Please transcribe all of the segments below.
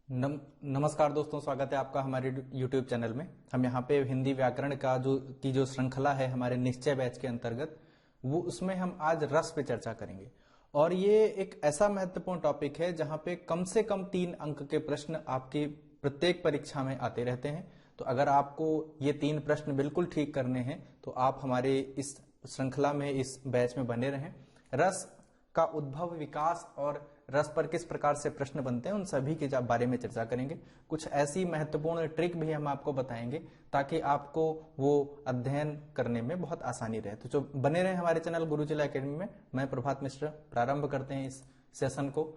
नमस्कार दोस्तों, स्वागत है आपका हमारे YouTube चैनल में। हम यहाँ पे हिंदी व्याकरण का जो श्रृंखला है हमारे निश्चय बैच के अंतर्गत, वो उसमें हम आज रस पे चर्चा करेंगे। और ये एक ऐसा महत्वपूर्ण टॉपिक है जहाँ पे कम से कम 3 अंक के प्रश्न आपकी प्रत्येक परीक्षा में आते रहते हैं। तो अगर आपको ये 3 प्रश्न बिल्कुल ठीक करने हैं तो आप हमारे इस श्रृंखला में, इस बैच में बने रहें। रस का उद्भव, विकास और रस पर किस प्रकार से प्रश्न बनते हैं, उन सभी के बारे में चर्चा करेंगे। कुछ ऐसी महत्वपूर्ण ट्रिक भी हम आपको बताएंगे ताकि आपको वो अध्ययन करने में बहुत आसानी रहे। तो जो बने रहे हमारे चैनल गुरुजिला एकेडमी में। मैं प्रभात मिश्र। प्रारंभ करते हैं इस सेशन को।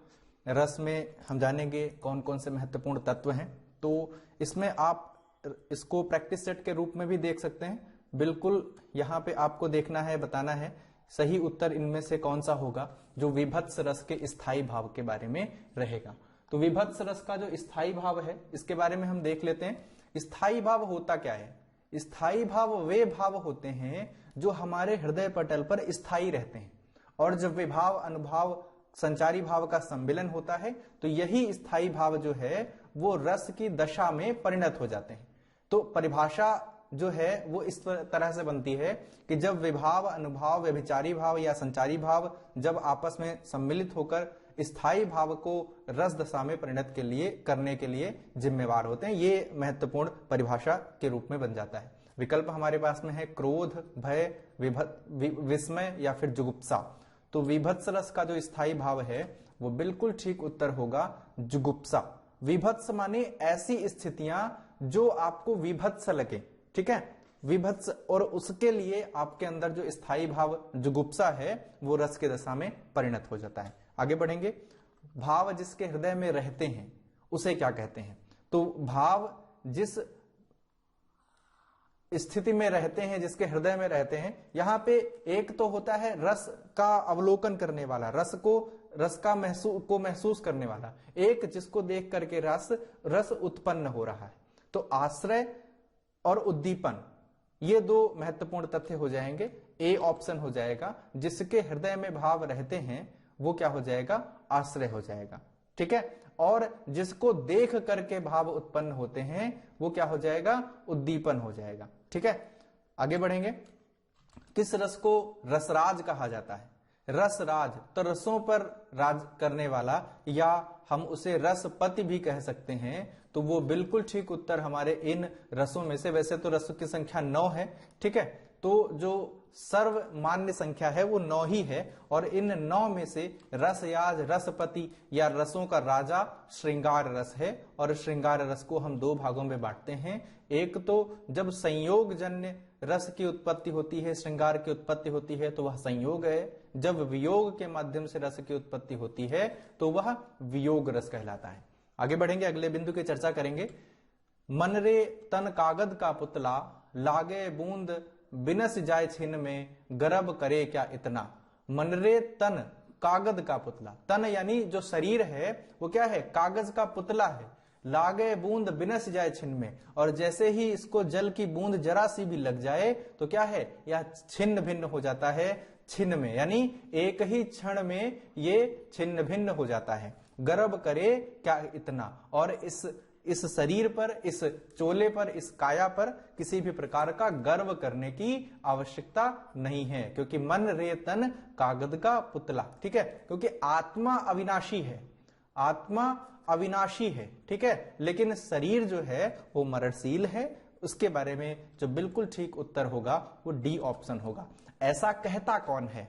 रस में हम जानेंगे कौन कौन से महत्वपूर्ण तत्व हैं। तो इसमें आप इसको प्रैक्टिस सेट के रूप में भी देख सकते हैं। बिल्कुल यहाँ पे आपको देखना है, बताना है सही उत्तर इनमें से कौन सा होगा जो विभत्स रस के स्थायी भाव के बारे में रहेगा। तो विभत्स रस का जो स्थायी भाव है इसके बारे में हम देख लेते हैं। स्थायी भाव होता क्या है? स्थायी भाव वे भाव होते हैं जो हमारे हृदय पटल पर स्थायी रहते हैं, और जब विभाव अनुभाव संचारी भाव का सम्मिलन होता है तो यही स्थायी भाव जो है वो रस की दशा में परिणत हो जाते हैं। तो परिभाषा जो है वो इस तरह से बनती है कि जब विभाव, अनुभाव, व्यभिचारी भाव या संचारी भाव जब आपस में सम्मिलित होकर स्थायी भाव को रस दशा में परिणत करने के लिए जिम्मेवार होते हैं, ये महत्वपूर्ण परिभाषा के रूप में बन जाता है। विकल्प हमारे पास में है क्रोध, भय, विस्मय या फिर जुगुप्सा। तो विभत्स रस का जो स्थायी भाव है वो बिल्कुल ठीक उत्तर होगा जुगुप्सा। विभत्स माने ऐसी स्थितियां जो आपको विभत्स लगे, ठीक है, विभत्स, और उसके लिए आपके अंदर जो स्थायी भाव जुगुप्सा है वो रस के दशा में परिणत हो जाता है। आगे बढ़ेंगे। भाव जिसके हृदय में रहते हैं उसे क्या कहते हैं? तो भाव जिस स्थिति में रहते हैं, जिसके हृदय में रहते हैं, यहां पे एक तो होता है रस का अवलोकन करने वाला, रस का महसूस करने वाला, एक जिसको देख करके रस उत्पन्न हो रहा है। तो आश्रय और उद्दीपन, ये 2 महत्वपूर्ण तथ्य हो जाएंगे। ए ऑप्शन हो जाएगा। जिसके हृदय में भाव रहते हैं वो क्या हो जाएगा? आश्रय हो जाएगा, ठीक है। और जिसको देख करके भाव उत्पन्न होते हैं वो क्या हो जाएगा? उद्दीपन हो जाएगा, ठीक है। आगे बढ़ेंगे। किस रस को रसराज कहा जाता है? रसराज तो रसों पर राज करने वाला, या हम उसे रसपति भी कह सकते हैं। तो वो बिल्कुल ठीक उत्तर हमारे इन रसों में से, वैसे तो रसों की संख्या 9 है, ठीक है, तो जो सर्वमान्य संख्या है वो 9 ही है। और इन 9 में से रसयाज, रसपति या रसों का राजा श्रृंगार रस है। और श्रृंगार रस को हम 2 भागों में बांटते हैं। एक तो जब संयोग जन्य रस की उत्पत्ति होती है, श्रृंगार की उत्पत्ति होती है, तो वह संयोग है। जब वियोग के माध्यम से रस की उत्पत्ति होती है तो वह वियोग रस कहलाता है। आगे बढ़ेंगे, अगले बिंदु की चर्चा करेंगे। मन रे तन कागद का पुतला, लागे बूंद बिनस जाए छिन में, गर्भ करे क्या इतना। मन रे तन कागद का पुतला, तन यानी जो शरीर है वो क्या है? कागज का पुतला है। लागे बूंद बिनस जाए छिन में, और जैसे ही इसको जल की बूंद जरा सी भी लग जाए तो क्या है? यह छिन्न भिन्न हो जाता है। छिन्न में यानी एक ही क्षण में ये छिन्न भिन्न हो जाता है। गर्भ करे क्या इतना। और इस शरीर पर, इस चोले पर, इस काया पर किसी भी प्रकार का गर्व करने की आवश्यकता नहीं है, क्योंकि मन रे तन कागज का पुतला, ठीक है। क्योंकि आत्मा अविनाशी है, आत्मा अविनाशी है, ठीक है, लेकिन शरीर जो है वो मरणशील है। उसके बारे में जो बिल्कुल ठीक उत्तर होगा वो डी ऑप्शन होगा। ऐसा कहता कौन है?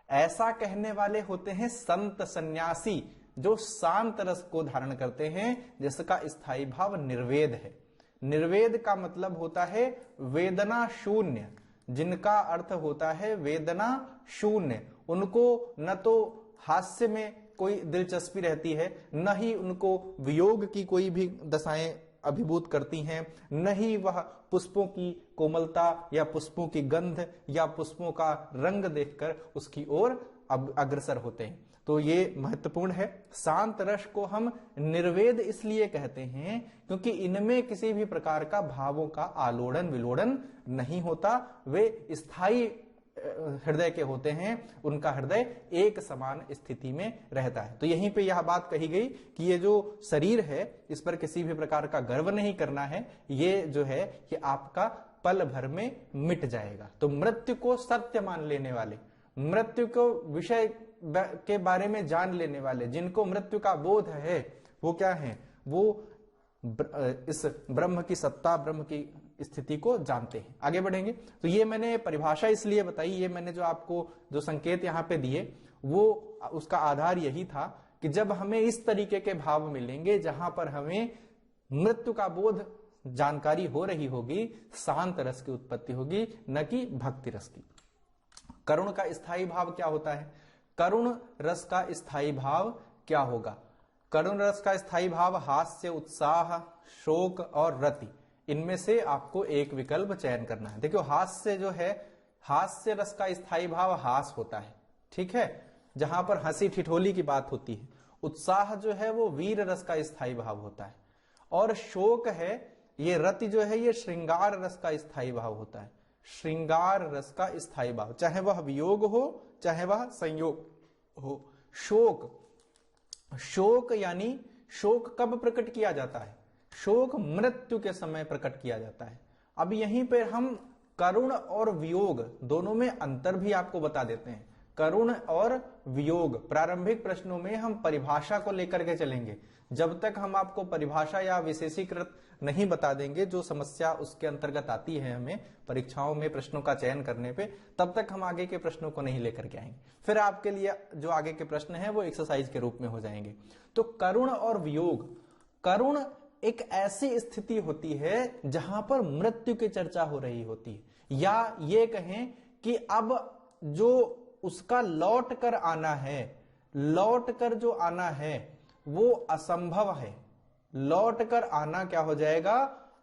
ऐसा कहने वाले होते हैं संत सन्यासी, जो शांत रस को धारण करते हैं, जिसका स्थायी भाव निर्वेद है। निर्वेद का मतलब होता है वेदना शून्य, जिनका अर्थ होता है वेदना शून्य। उनको न तो हास्य में कोई दिलचस्पी रहती है, न ही उनको वियोग की कोई भी दशाएं अभिभूत करती हैं, न ही वह पुष्पों की कोमलता या पुष्पों की गंध या पुष्पों का रंग देखकर उसकी ओर अग्रसर होते हैं। तो ये महत्वपूर्ण है। शांत रस को हम निर्वेद इसलिए कहते हैं क्योंकि इनमें किसी भी प्रकार का भावों का आलोड़न विलोड़न नहीं होता। वे स्थायी हृदय के होते हैं उनका हृदय एक समान स्थिति में रहता है। तो यहीं पे यह बात कही गई कि ये जो शरीर है इस पर किसी भी प्रकार का गर्व नहीं करना है, ये जो है ये आपका पल भर में मिट जाएगा। तो मृत्यु को सत्य मान लेने वाले, मृत्यु को विषय के बारे में जान लेने वाले, जिनको मृत्यु का बोध है, वो क्या है, वो इस ब्रह्म की सत्ता, ब्रह्म की स्थिति को जानते हैं। आगे बढ़ेंगे तो ये मैंने परिभाषा इसलिए बताई, ये मैंने जो आपको जो संकेत यहां पे दिए वो उसका आधार यही था कि जब हमें इस तरीके के भाव मिलेंगे जहां पर हमें मृत्यु का बोध जानकारी हो रही होगी, शांत रस की उत्पत्ति होगी, न कि भक्ति रस की। करुण का स्थायी भाव क्या होता है? करुण रस का स्थायी भाव क्या होगा? करुण रस का स्थायी भाव हास्य, उत्साह, शोक और रति, इनमें से आपको एक विकल्प चयन करना है। देखो हास्य जो है, हास्य रस का स्थायी भाव हास होता है, ठीक है, जहां पर हंसी ठिठोली की बात होती है। उत्साह जो है वो वीर रस का स्थायी भाव होता है। और शोक है, ये रति जो है ये श्रृंगार रस का स्थायी भाव होता है। श्रृंगार रस का स्थायी भाव, चाहे वह वियोग हो चाहे वह संयोग हो। शोक, शोक यानी शोक कब प्रकट किया जाता है? शोक मृत्यु के समय प्रकट किया जाता है। अब यहीं पर हम करुण और वियोग दोनों में अंतर भी आपको बता देते हैं। करुण और वियोग, प्रारंभिक प्रश्नों में हम परिभाषा को लेकर के चलेंगे। जब तक हम आपको परिभाषा या विशेषीकृत नहीं बता देंगे, जो समस्या उसके अंतर्गत आती है हमें परीक्षाओं में प्रश्नों का चयन करने पे, तब तक हम आगे के प्रश्नों को नहीं लेकर के आएंगे। फिर आपके लिए जो आगे के प्रश्न हैं वो एक्सरसाइज के रूप में हो जाएंगे। तो करुण और वियोग, करुण एक ऐसी स्थिति होती है जहां पर मृत्यु की चर्चा हो रही होती है, या ये कहें कि अब जो उसका लौट कर आना है, लौट कर जो आना है वो असंभव है। लौट कर आना क्या हो जाएगा?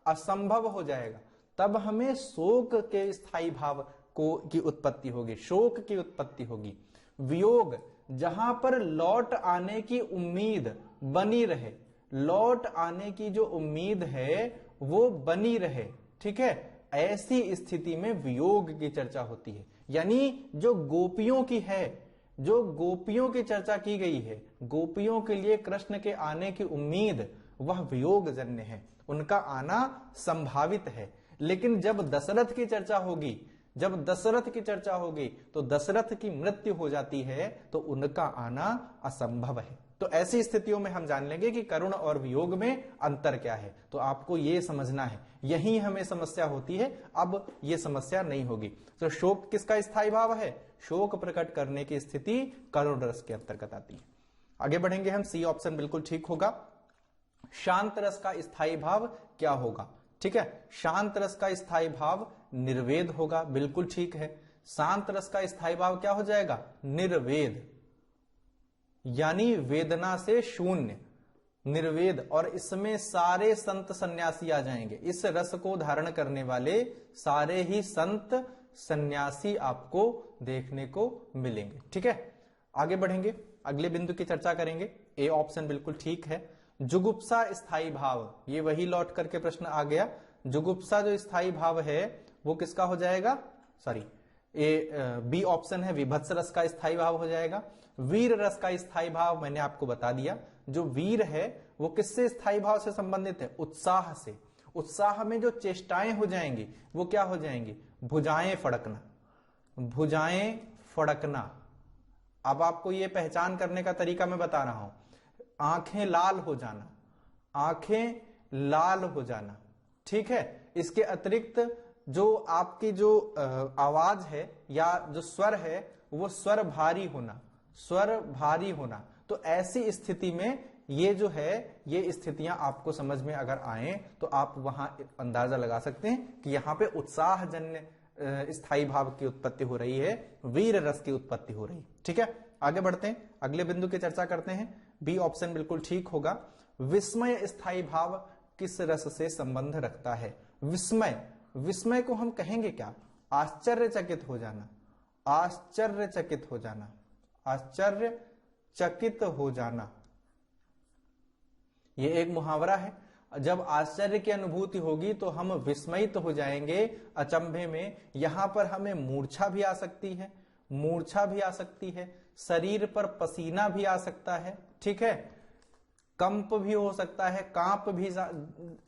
असंभव हो जाएगा। तब हमें शोक के स्थायी भाव को की उत्पत्ति होगी, शोक की उत्पत्ति होगी। वियोग, जहां पर लौट आने की उम्मीद बनी रहे, लौट आने की जो उम्मीद है वो बनी रहे, ठीक है, ऐसी स्थिति में वियोग की चर्चा होती है। यानी जो गोपियों की है, जो गोपियों की चर्चा की गई है, गोपियों के लिए कृष्ण के आने की उम्मीद, वह वियोग जन्य है, उनका आना संभावित है। लेकिन जब दशरथ की चर्चा होगी, जब दशरथ की चर्चा होगी तो दशरथ की मृत्यु हो जाती है, तो उनका आना असंभव है। तो ऐसी स्थितियों में हम जान लेंगे कि करुण और वियोग में अंतर क्या है। तो आपको यह समझना है, यही हमें समस्या होती है, अब यह समस्या नहीं होगी। तो शोक किसका स्थायी भाव है? शोक प्रकट करने की स्थिति करुण रस के अंतर्गत आती है। आगे बढ़ेंगे हम, सी ऑप्शन बिल्कुल ठीक होगा। शांत रस का स्थायी भाव क्या होगा? ठीक है, शांत रस का स्थायी भाव निर्वेद होगा, बिल्कुल ठीक है। शांत रस का स्थायी भाव क्या हो जाएगा? निर्वेद, यानी वेदना से शून्य, निर्वेद। और इसमें सारे संत सन्यासी आ जाएंगे। इस रस को धारण करने वाले सारे ही संत सन्यासी आपको देखने को मिलेंगे। ठीक है, आगे बढ़ेंगे, अगले बिंदु की चर्चा करेंगे। ए ऑप्शन बिल्कुल ठीक है। जुगुप्सा स्थायी भाव, ये वही लौट करके प्रश्न आ गया। जुगुप्सा जो स्थायी भाव है वो किसका हो जाएगा? सॉरी, बी ऑप्शन है, विभत्स रस का स्थायी भाव हो जाएगा। वीर रस का स्थायी भाव मैंने आपको बता दिया। जो वीर है वो किससे स्थायी भाव से संबंधित है? उत्साह से। उत्साह में जो चेष्टाएं हो जाएंगी वो क्या हो जाएंगी? भुजाएं फड़कना, भुजाएं फड़कना। अब आपको ये पहचान करने का तरीका मैं बता रहा हूं। आंखें लाल हो जाना, आंखें लाल हो जाना, ठीक है। इसके अतिरिक्त जो आपकी जो आवाज है या जो स्वर है वो स्वर भारी होना, स्वर भारी होना। तो ऐसी स्थिति में ये जो है, ये स्थितियां आपको समझ में अगर आए तो आप वहां अंदाजा लगा सकते हैं कि यहां पे उत्साहजन्य स्थायी भाव की उत्पत्ति हो रही है, वीर रस की उत्पत्ति हो रही। ठीक है, आगे बढ़ते हैं, अगले बिंदु की चर्चा करते हैं। बी ऑप्शन बिल्कुल ठीक होगा। विस्मय स्थायी भाव किस रस से संबंध रखता है? विस्मय, विस्मय को हम कहेंगे क्या? आश्चर्यचकित हो जाना, आश्चर्यचकित हो जाना, आश्चर्यचकित हो जाना। ये एक मुहावरा है। जब आश्चर्य की अनुभूति होगी तो हम विस्मयित हो जाएंगे अचंभे में। यहां पर हमें मूर्छा भी आ सकती है, मूर्छा भी आ सकती है, शरीर पर पसीना भी आ सकता है, ठीक है, कंप भी हो सकता है, कांप भी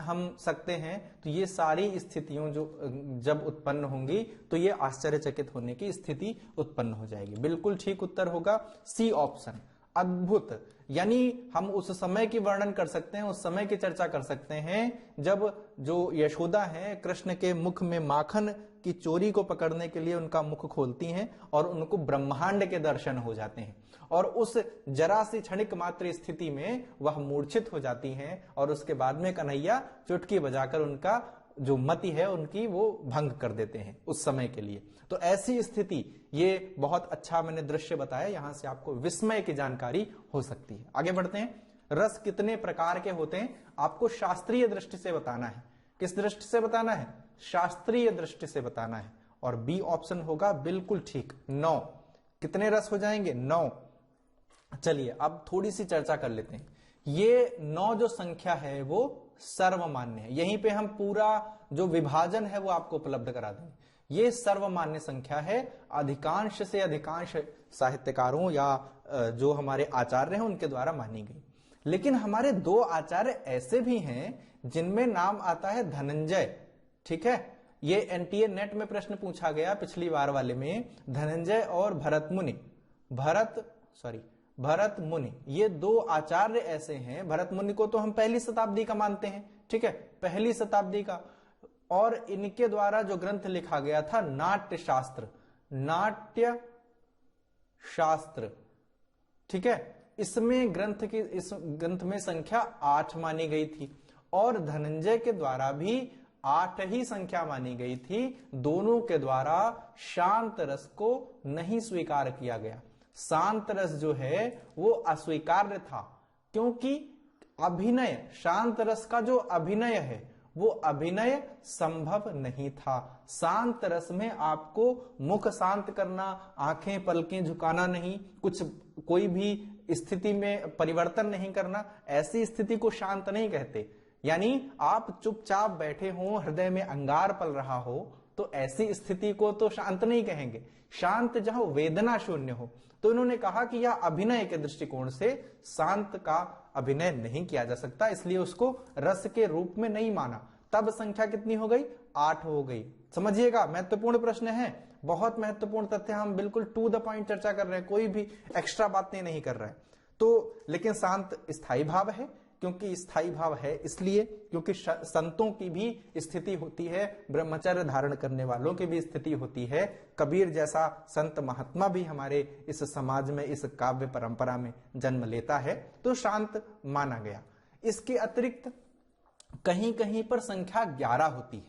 हम सकते हैं। तो ये सारी स्थितियों जो जब उत्पन्न होंगी तो ये आश्चर्यचकित होने की स्थिति उत्पन्न हो जाएगी। बिल्कुल ठीक उत्तर होगा सी ऑप्शन, अद्भुत। यानी हम उस समय की वर्णन कर सकते हैं, उस समय की चर्चा कर सकते हैं जब जो यशोदा है कृष्ण के मुख में माखन की चोरी को पकड़ने के लिए उनका मुख खोलती हैं और उनको ब्रह्मांड के दर्शन हो जाते हैं, और उस जरा सी क्षणिक मात्र स्थिति में वह मूर्छित हो जाती हैं, और उसके बाद में कन्हैया चुटकी बजाकर उनका जो मति है उनकी वो भंग कर देते हैं उस समय के लिए। तो ऐसी स्थिति, ये बहुत अच्छा मैंने दृश्य बताया, यहां से आपको विस्मय की जानकारी हो सकती है। आगे बढ़ते हैं। रस कितने प्रकार के होते हैं आपको शास्त्रीय दृष्टि से बताना है। किस दृष्टि से बताना है? शास्त्रीय दृष्टि से बताना है, और बी ऑप्शन होगा बिल्कुल ठीक, 9। कितने रस हो जाएंगे? 9। चलिए अब थोड़ी सी चर्चा कर लेते हैं। ये 9 जो संख्या है वो सर्वमान्य है। यहीं पे हम पूरा जो विभाजन है वो आपको उपलब्ध करा देंगे। ये सर्वमान्य संख्या है, अधिकांश से अधिकांश साहित्यकारों या जो हमारे आचार्य हैं उनके द्वारा मानी गई। लेकिन हमारे 2 आचार्य ऐसे भी हैं जिनमें नाम आता है धनंजय, ठीक है। ये एनटीए नेट में प्रश्न पूछा गया पिछली बार वाले में, धनंजय और भरत मुनि, ये 2 आचार्य ऐसे हैं। भरत मुनि को तो हम पहली शताब्दी का मानते हैं, ठीक है, पहली शताब्दी का, और इनके द्वारा जो ग्रंथ लिखा गया था नाट्य शास्त्र, ठीक है, इस ग्रंथ में संख्या 8 मानी गई थी, और धनंजय के द्वारा भी 8 ही संख्या मानी गई थी। दोनों के द्वारा शांत रस को नहीं स्वीकार किया गया। शांत रस जो है वो अस्वीकार्य था, क्योंकि अभिनय, शांत रस का जो अभिनय है वो अभिनय संभव नहीं था। शांत रस में आपको मुख शांत करना, आंखें पलकें झुकाना नहीं, कोई भी स्थिति में परिवर्तन नहीं करना, ऐसी स्थिति को शांत नहीं कहते। यानी आप चुपचाप बैठे हो, हृदय में अंगार पल रहा हो, तो ऐसी स्थिति को तो शांत नहीं कहेंगे। शांत जहां वेदना शून्य हो। तो इन्होंने कहा कि यह अभिनय के दृष्टिकोण से शांत का अभिनय नहीं किया जा सकता, इसलिए उसको रस के रूप में नहीं माना। तब संख्या कितनी हो गई? 8 हो गई। समझिएगा, महत्वपूर्ण प्रश्न है, बहुत महत्वपूर्ण तथ्य, हम बिल्कुल टू द पॉइंट चर्चा कर रहे हैं, कोई भी एक्स्ट्रा बातें नहीं कर रहे हैं। तो लेकिन शांत स्थायी भाव है, क्योंकि स्थायी भाव है इसलिए क्योंकि संतों की भी स्थिति होती है, ब्रह्मचर्य धारण करने वालों की भी स्थिति होती है। कबीर जैसा संत महात्मा भी हमारे इस समाज में, इस काव्य परंपरा में जन्म लेता है, तो शांत माना गया। इसके अतिरिक्त कहीं कहीं पर संख्या 11 होती है।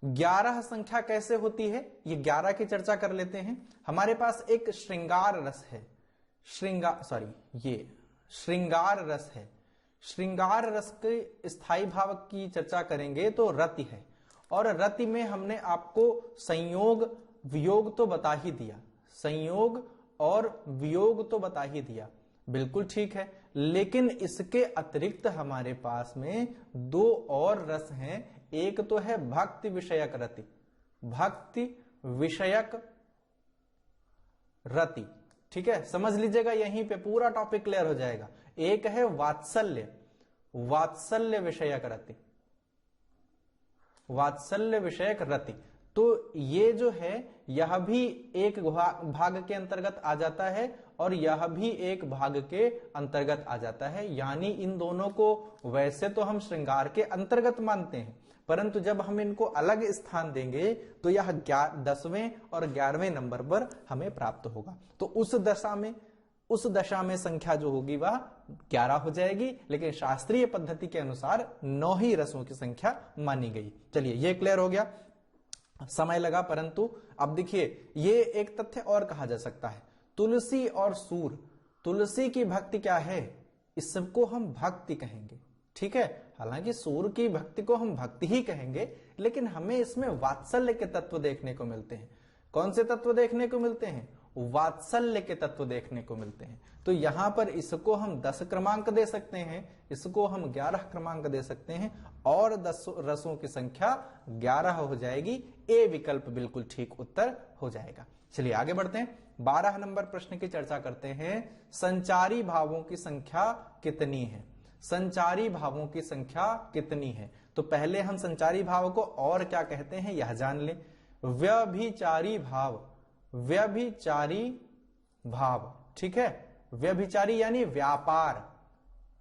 11 संख्या कैसे होती है, ये 11 की चर्चा कर लेते हैं। हमारे पास एक श्रृंगार रस है, श्रृंगार रस है। श्रृंगार रस के स्थायी भाव की चर्चा करेंगे तो रति है, और रति में हमने आपको संयोग वियोग तो बता ही दिया, संयोग और वियोग तो बता ही दिया, बिल्कुल ठीक है। लेकिन इसके अतिरिक्त हमारे पास में 2 और रस हैं। एक तो है भक्ति विषयक रति, भक्ति विषयक रति, ठीक है, समझ लीजिएगा, यहीं पे पूरा टॉपिक क्लियर हो जाएगा। एक है वात्सल्य, वात्सल्य विषयक रति, वात्सल्य विषयक रति। तो ये जो है यह भी एक भाग के अंतर्गत आ जाता है, और यह भी एक भाग के अंतर्गत आ जाता है। यानी इन दोनों को वैसे तो हम श्रृंगार के अंतर्गत मानते हैं, परंतु जब हम इनको अलग स्थान देंगे तो यह 10वें और 11वें नंबर पर हमें प्राप्त होगा। तो उस दशा में संख्या जो होगी वह 11 हो जाएगी, लेकिन शास्त्रीय पद्धति के अनुसार 9 ही रसों की संख्या मानी गई। चलिए ये क्लियर हो गया, समय लगा, परंतु अब देखिए ये एक तथ्य और कहा जा सकता है, तुलसी और सूर। तुलसी की भक्ति क्या है, इसको हम भक्ति कहेंगे, ठीक है। हालांकि सूर की भक्ति को हम भक्ति ही कहेंगे, लेकिन हमें इसमें वात्सल्य के तत्व देखने को मिलते हैं। कौन से तत्व देखने को मिलते हैं? वात्सल्य के तत्व देखने को मिलते हैं। तो यहां पर इसको हम 10 क्रमांक दे सकते हैं, इसको हम 11 क्रमांक दे सकते हैं और 10 रसों की संख्या 11 हो जाएगी। ए विकल्प बिल्कुल ठीक उत्तर हो जाएगा। चलिए आगे बढ़ते हैं, 12 नंबर प्रश्न की चर्चा करते हैं। संचारी भावों की संख्या कितनी है? संचारी भावों की संख्या कितनी है? तो पहले हम संचारी भाव को और क्या कहते हैं यह जान लें। व्यभिचारी भाव, व्यभिचारी भाव, ठीक है। व्यभिचारी यानी व्यापार,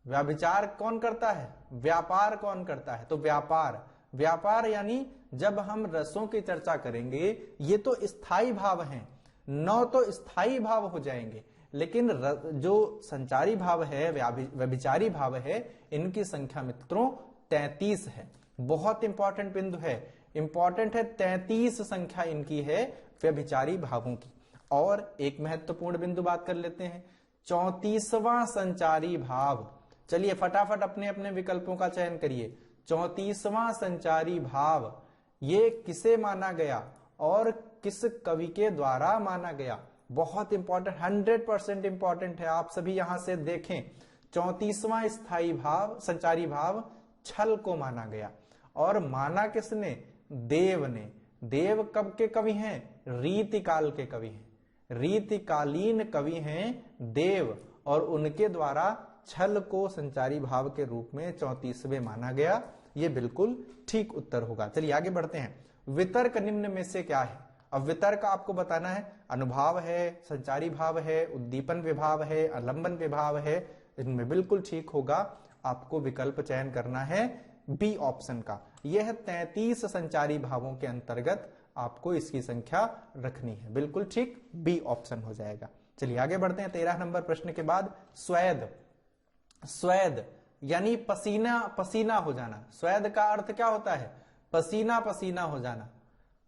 व्यभिचार कौन करता है? व्यापार कौन करता है? तो व्यापार, व्यापार यानी जब हम रसों की चर्चा करेंगे, ये तो स्थायी भाव हैं, 9 तो स्थायी भाव हो जाएंगे, लेकिन जो संचारी भाव है, व्यभिचारी भाव है, इनकी संख्या मित्रों 33 है। बहुत इंपॉर्टेंट बिंदु है, इंपॉर्टेंट है, 33 संख्या इनकी है व्यभिचारी भावों की। और एक महत्वपूर्ण बिंदु बात कर लेते हैं, 34वां संचारी भाव। चलिए फटाफट अपने अपने विकल्पों का चयन करिए। 34वां संचारी भाव ये किसे माना गया और किस कवि के द्वारा माना गया? बहुत इंपॉर्टेंट, 100% इंपॉर्टेंट है। आप सभी यहां से देखें, 34वां स्थायी भाव, संचारी भाव छल को माना गया। और माना किसने? देव ने। देव कब के कवि हैं? रीतिकाल के कवि हैं, रीतिकालीन कवि हैं देव, और उनके द्वारा छल को संचारी भाव के रूप में 34वें माना गया। ये बिल्कुल ठीक उत्तर होगा। चलिए आगे बढ़ते हैं। वितर्क निम्न में से क्या है? अब वितर्क आपको बताना है, अनुभाव है, संचारी भाव है, उद्दीपन विभाव है, आलंबन विभाव है। इनमें बिल्कुल ठीक होगा, आपको विकल्प चयन करना है बी ऑप्शन का। यह 33 संचारी भावों के अंतर्गत आपको इसकी संख्या रखनी है, बिल्कुल ठीक, बी ऑप्शन हो जाएगा। चलिए आगे बढ़ते हैं। 13 नंबर प्रश्न के बाद स्वेद, स्वेद यानी पसीना पसीना हो जाना। स्वेद का अर्थ क्या होता है? पसीना पसीना हो जाना,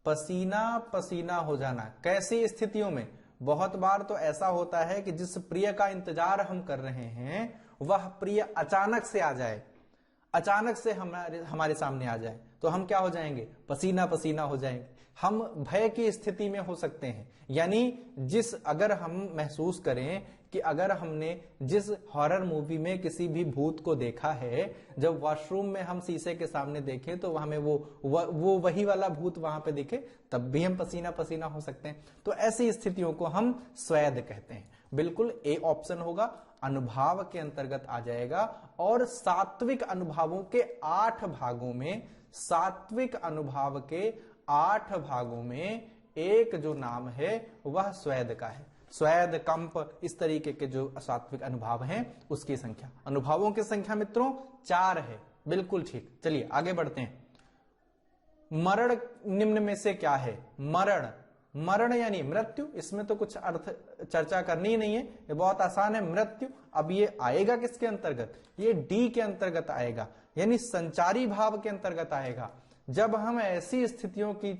पसीना पसीना हो जाना। कैसी स्थितियों में? बहुत बार तो ऐसा होता है कि जिस प्रिय का इंतजार हम कर रहे हैं वह प्रिय अचानक से आ जाए, अचानक से हमारे सामने आ जाए, तो हम क्या हो जाएंगे? पसीना पसीना हो जाएंगे। हम भय की स्थिति में हो सकते हैं, यानी अगर हम महसूस करें कि अगर हमने जिस हॉरर मूवी में किसी भी भूत को देखा है, जब वॉशरूम में हम शीशे के सामने देखें तो हमें वो वही वाला भूत वहां पे दिखे, तब भी हम पसीना पसीना हो सकते हैं। तो ऐसी स्थितियों को हम स्वेद कहते हैं। बिल्कुल ए ऑप्शन होगा, अनुभाव के अंतर्गत आ जाएगा। और सात्विक अनुभावों के 8 भागों में, सात्विक अनुभाव के 8 भागों में एक जो नाम है वह स्वेद का है। स्वेद, कंप, इस तरीके के जो सात्विक अनुभाव हैं उसकी संख्या, अनुभावों की संख्या मित्रों 4 है, बिल्कुल ठीक। चलिए आगे बढ़ते हैं। मरण निम्न में से क्या है? मरण, मरण यानी मृत्यु। इसमें तो कुछ अर्थ चर्चा करनी ही नहीं है, ये बहुत आसान है, मृत्यु। अब ये आएगा किसके अंतर्गत? ये डी के अंतर्गत आएगा, यानी संचारी भाव के अंतर्गत आएगा। जब हम ऐसी स्थितियों की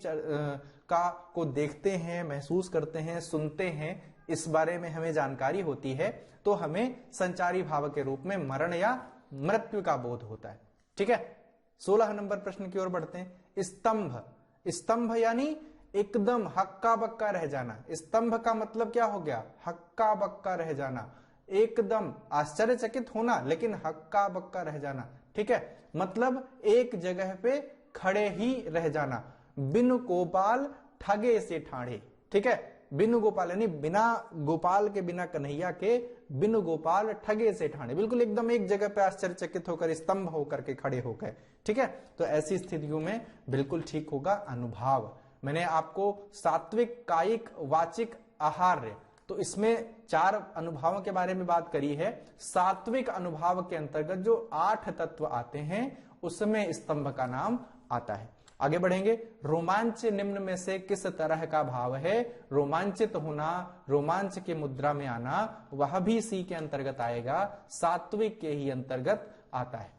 को देखते हैं, महसूस करते हैं, सुनते हैं, इस बारे में हमें जानकारी होती है, तो हमें संचारी भाव के रूप में मरण या मृत्यु का बोध होता है। ठीक है, 16 नंबर प्रश्न की ओर बढ़ते हैं। स्तंभ, स्तंभ यानी एकदम हक्का बक्का रह जाना। स्तंभ का मतलब क्या हो गया? हक्का बक्का रह जाना, एकदम आश्चर्यचकित होना, लेकिन हक्का बक्का रह जाना। ठीक है, मतलब एक जगह पे खड़े ही रह जाना। बिनु गोपाल ठगे से ठाड़े। ठीक है, बिनु गोपाल यानी बिना गोपाल के, बिना कन्हैया के, बिनु गोपाल ठगे से ठाड़े। बिल्कुल एकदम एक जगह पे आश्चर्यचकित होकर, स्तंभ होकर के खड़े होकर। ठीक है, तो ऐसी स्थितियों में बिल्कुल ठीक होगा अनुभाव। मैंने आपको सात्विक, कायिक, वाचिक, आहार्य, तो इसमें 4 अनुभावों के बारे में बात करी है। सात्विक अनुभाव के अंतर्गत जो 8 तत्व आते हैं उसमें स्तंभ का नाम आता है। आगे बढ़ेंगे। रोमांच निम्न में से किस तरह का भाव है? रोमांचित होना, रोमांच की मुद्रा में आना, वह भी सी के अंतर्गत आएगा, सात्विक के ही अंतर्गत आता है।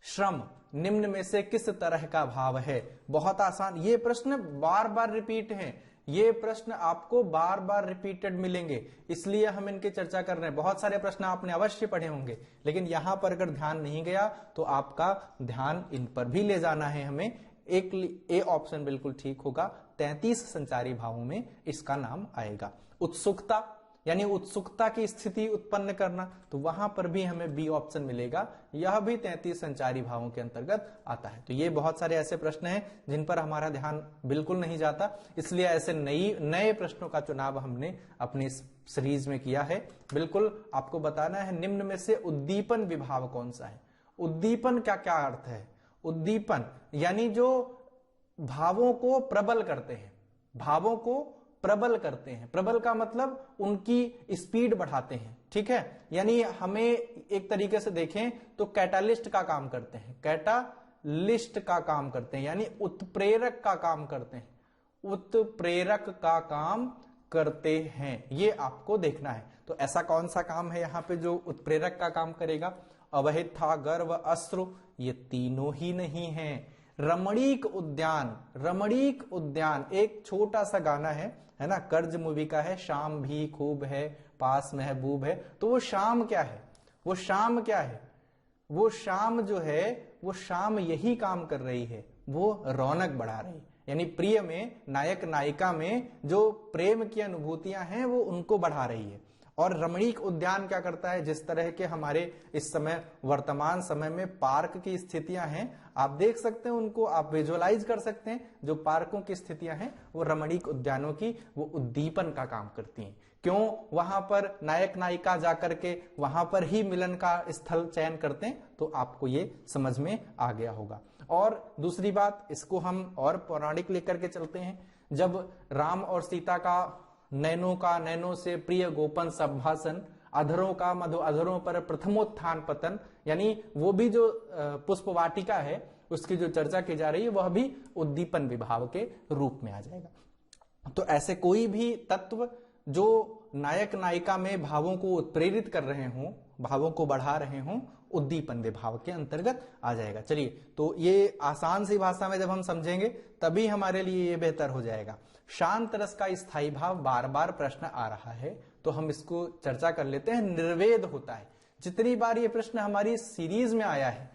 श्रम निम्न में से किस तरह का भाव है? बहुत आसान, ये प्रश्न बार बार रिपीट हैं, ये प्रश्न आपको बार बार रिपीटेड मिलेंगे, इसलिए हम इनकी चर्चा कर रहे हैं। बहुत सारे प्रश्न आपने अवश्य पढ़े होंगे, लेकिन यहां पर अगर ध्यान नहीं गया तो आपका ध्यान इन पर भी ले जाना है हमें। एक ए ऑप्शन बिल्कुल ठीक होगा। 33 संचारी भावों में इसका नाम आएगा। उत्सुकता यानी उत्सुकता की स्थिति उत्पन्न करना, तो वहां पर भी हमें बी ऑप्शन मिलेगा, यह भी 33 संचारी भावों के अंतर्गत आता है। तो ये बहुत सारे ऐसे प्रश्न हैं जिन पर हमारा ध्यान बिल्कुल नहीं जाता, इसलिए ऐसे नए प्रश्नों का चुनाव हमने अपनी इस सीरीज में किया है। बिल्कुल आपको बताना है निम्न में से उद्दीपन विभाव कौन सा है। उद्दीपन का क्या अर्थ है? उद्दीपन यानी जो भावों को प्रबल करते हैं, भावों को प्रबल करते हैं। प्रबल का मतलब उनकी स्पीड बढ़ाते हैं, ठीक है। यानी हमें एक तरीके से देखें तो कैटालिस्ट का काम करते हैं, कैटालिस्ट का काम करते हैं, यानी उत्प्रेरक का काम करते हैं, उत्प्रेरक का काम करते हैं, ये आपको देखना है। तो ऐसा कौन सा काम है यहां पे जो उत्प्रेरक का काम करेगा? अवहिथा, गर्व, अश्रु, ये तीनों ही नहीं है। रमणीक उद्यान, रमणीक उद्यान एक छोटा सा गाना है ना, कर्ज मूवी का है, शाम भी खूब है पास महबूब है। तो वो शाम क्या है? वो शाम क्या है? वो शाम जो है, वो शाम यही काम कर रही है, वो रौनक बढ़ा रही है। यानी प्रिय में, नायक नायिका में जो प्रेम की अनुभूतियां हैं वो उनको बढ़ा रही है। और रमणीक उद्यान क्या करता है? जिस तरह के हमारे इस समय वर्तमान समय में पार्क की स्थितियां हैं, आप देख सकते हैं उनको, आप विजुअलाइज कर सकते हैं। जो पार्कों की स्थितियां हैं वो रमणीक उद्यानों की वो उद्दीपन का काम करती हैं। क्यों? वहां पर नायक नायिका जाकर के वहां पर ही मिलन का स्थल चयन करते हैं। तो आपको ये समझ में आ गया होगा। और दूसरी बात, इसको हम और पौराणिक लेकर के चलते हैं। जब राम और सीता का नैनो से प्रिय गोपन संभाषण, अधरों का मधु अधरों पर प्रथमोत्थान पतन, यानी वो भी जो पुष्प वाटिका है उसकी जो चर्चा की जा रही है वह भी उद्दीपन विभाव के रूप में आ जाएगा। तो ऐसे कोई भी तत्व जो नायक नायिका में भावों को उत्प्रेरित कर रहे हों, भावों को बढ़ा रहे हों, उद्दीपन विभाव के अंतर्गत आ जाएगा। चलिए, तो ये आसान सी भाषा में जब हम समझेंगे तभी हमारे लिए ये बेहतर हो जाएगा। शांत रस का स्थायी भाव, बार बार प्रश्न आ रहा है तो हम इसको चर्चा कर लेते हैं। निर्वेद होता है। जितनी बार ये प्रश्न हमारी सीरीज में आया है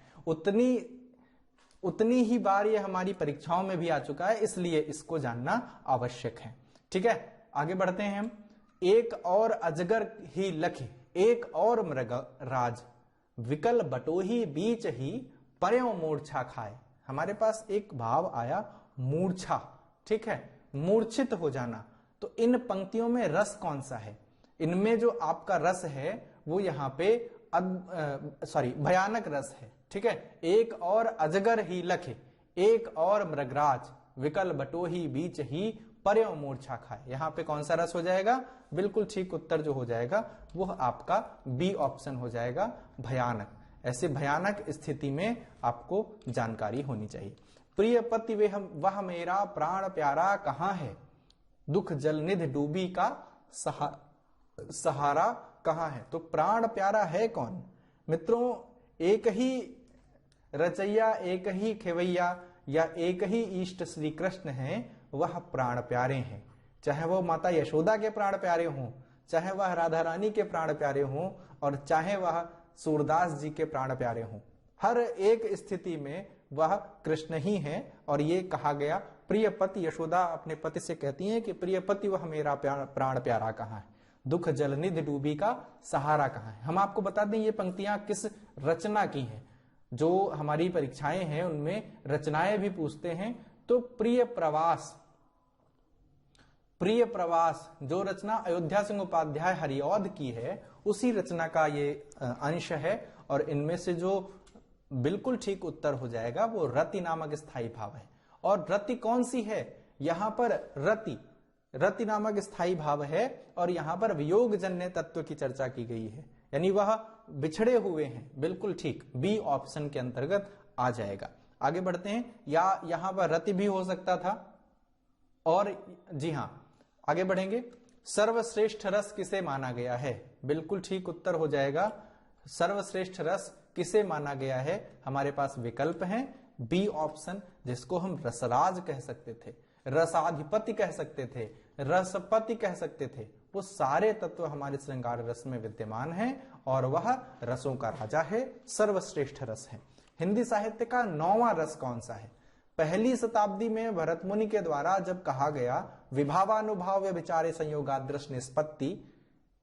उतनी ही बार ये हमारी परीक्षाओं में भी आ चुका है, इसलिए इसको जानना आवश्यक है। ठीक है, आगे बढ़ते हैं हम। एक और अजगर ही लख, एक और मृग राज, विकल बटोही बीच ही पर्यों मूर्छा खाए। हमारे पास एक भाव आया मूर्छा, ठीक है, मूर्छित हो जाना। तो इन पंक्तियों में रस कौन सा है? इनमें जो आपका रस है वो यहां पे भयानक रस है, ठीक है। एक और अजगर ही लखे, एक और मृगराज, विकल बटोही बीच ही पर्यों मूर्छा खाए। यहां पे कौन सा रस हो जाएगा? बिल्कुल ठीक उत्तर जो हो जाएगा वो आपका बी ऑप्शन हो जाएगा, भयानक। ऐसे भयानक स्थिति में आपको जानकारी होनी चाहिए। प्रिय पति वह मेरा प्राण प्यारा कहाँ है, दुख जल निधि डूबी का सहारा कहाँ है। तो प्राण प्यारा है कौन? मित्रों, एक ही रचैया, एक ही खेवैया या एक ही इष्ट श्री कृष्ण है, वह प्राण प्यारे हैं। चाहे वह माता यशोदा के प्राण प्यारे हों, चाहे वह राधा रानी के प्राण प्यारे हों, और चाहे वह सूरदास जी के प्राण प्यारे हों, हर एक स्थिति में वह कृष्ण ही है। और ये कहा गया, प्रिय पति, यशोदा अपने पति से कहती हैं कि प्रिय पति वह मेरा प्राण प्यारा कहाँ है, दुख जलनिधि डूबी का सहारा कहाँ है। हम आपको बता दें ये पंक्तियां किस रचना की हैं। जो हमारी परीक्षाएं हैं उनमें रचनाएं भी पूछते हैं। तो प्रिय प्रवास जो रचना अयोध्या सिंह उपाध्याय हरिऔध की है, उसी रचना का ये अंश है। और इनमें से जो बिल्कुल ठीक उत्तर हो जाएगा वो रति नामक स्थायी भाव है। और रति कौन सी है? यहां पर रति नामक स्थायी भाव है, और यहां पर वियोग जन्य तत्व की चर्चा की गई है, यानी वह बिछड़े हुए हैं। बिल्कुल ठीक, बी ऑप्शन के अंतर्गत आ जाएगा। आगे बढ़ते हैं। या यहां पर रति भी हो सकता था। और जी हां, आगे बढ़ेंगे। सर्वश्रेष्ठ रस किसे माना गया है? बिल्कुल ठीक उत्तर हो जाएगा, सर्वश्रेष्ठ रस किसे माना गया है। हमारे पास विकल्प हैं, बी ऑप्शन, जिसको हम रसराज कह सकते थे, रसाधिपति कह सकते थे, रसपति कह सकते थे। वो सारे तत्व हमारे श्रृंगार रस में विद्यमान हैं और वह रसों का राजा है, सर्वश्रेष्ठ रस है। हिंदी साहित्य का 9वां रस कौन सा है? पहली शताब्दी में भरत मुनि के द्वारा जब कहा गया विभावानुभाव विचारे संयोगादृश निष्पत्ति,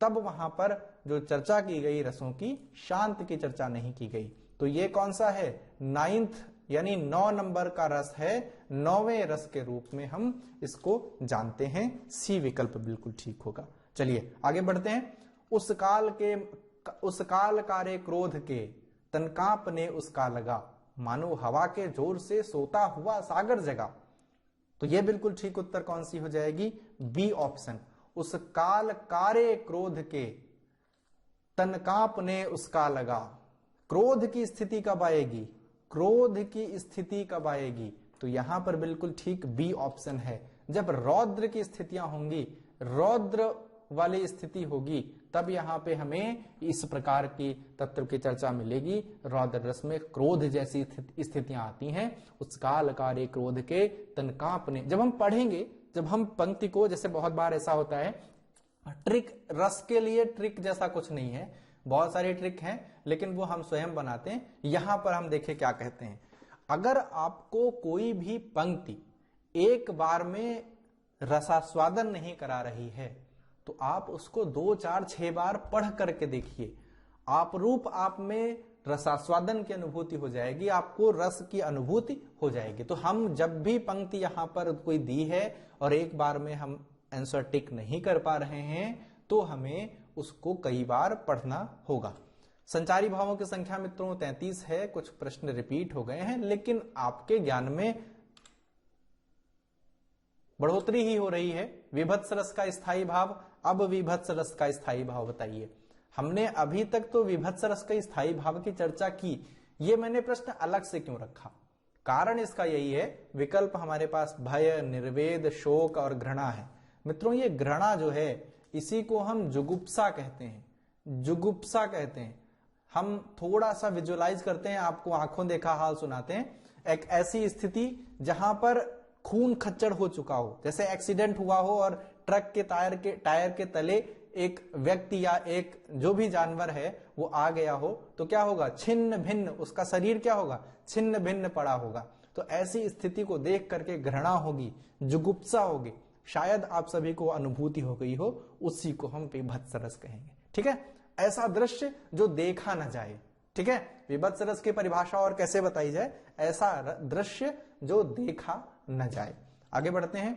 तब वहां पर जो चर्चा की गई रसों की, शांत की चर्चा नहीं की गई। तो ये कौन सा है? 9th यानी 9 नंबर का रस है, 9वें रस के रूप में हम इसको जानते हैं। सी विकल्प बिल्कुल ठीक होगा। चलिए आगे बढ़ते हैं। उस काल कारे क्रोध के, तन कांपने उसका लगा, मानो हवा के जोर से सोता हुआ सागर जगा। तो यह बिल्कुल ठीक उत्तर कौन सी हो जाएगी? B option. उस काल कारे क्रोध के, तन कांपने उसका लगा। क्रोध की स्थिति कब आएगी? क्रोध की स्थिति कब आएगी? तो यहां पर बिल्कुल ठीक बी ऑप्शन है। जब रौद्र की स्थितियां होंगी, रौद्र वाली स्थिति होगी, तब यहां पे हमें इस प्रकार की तत्व की चर्चा मिलेगी। रौद्र रस में क्रोध जैसी स्थितियां आती हैं। उस काल कारे क्रोध के, तन कांपने। जब हम पढ़ेंगे, जब हम पंक्ति को, जैसे बहुत बार ऐसा होता है, ट्रिक रस के लिए ट्रिक जैसा कुछ नहीं है, बहुत सारे ट्रिक हैं, लेकिन वो हम स्वयं बनाते हैं। यहां पर हम देखें क्या कहते हैं। अगर आपको कोई भी पंक्ति एक बार में रसास्वादन नहीं करा रही है, तो आप उसको 2, 4, 6 बार पढ़ करके देखिए। आप रूप आप में रसास्वादन की अनुभूति हो जाएगी, आपको रस की अनुभूति हो जाएगी। तो हम जब भी पंक्ति यहां पर कोई दी है और एक बार में हम आंसर टिक नहीं कर पा रहे हैं, तो हमें उसको कई बार पढ़ना होगा। संचारी भावों की संख्या मित्रों 33 है। कुछ प्रश्न रिपीट हो गए हैं, लेकिन आपके ज्ञान में बढ़ोतरी ही हो रही है। विभत्स रस का स्थायी भाव, अब विभत्स रस का स्थायी भाव बताइए। हमने अभी तक तो विभत्स रस के स्थायी भाव की चर्चा की, ये मैंने प्रश्न अलग से क्यों रखा? कारण इसका यही है, विकल्प हमारे पास भय, निर्वेद, शोक और घृणा है। मित्रों ये घृणा जो है, इसी को हम जुगुप्सा कहते हैं। जुगुप्सा कहते हैं। हम थोड़ा सा विजुअलाइज करते हैं, आपको आंखों देखा हाल सुनाते हैं। एक ऐसी स्थिति जहां पर खून खच्चड़ हो चुका हो, जैसे एक्सीडेंट हुआ हो और ट्रक के टायर के तले एक व्यक्ति या एक जो भी जानवर है वो आ गया हो, तो क्या होगा? छिन्न भिन्न, उसका शरीर क्या होगा? छिन्न भिन्न पड़ा होगा। तो ऐसी स्थिति को देख करके घृणा होगी, जुगुप्सा होगी। शायद आप सभी को अनुभूति हो गई हो, उसी को हम विभत्स रस कहेंगे। ठीक है, ऐसा दृश्य जो देखा न जाए। ठीक है, विभत्स रस की परिभाषा और कैसे बताई जाए? ऐसा दृश्य जो देखा न जाए। आगे बढ़ते हैं।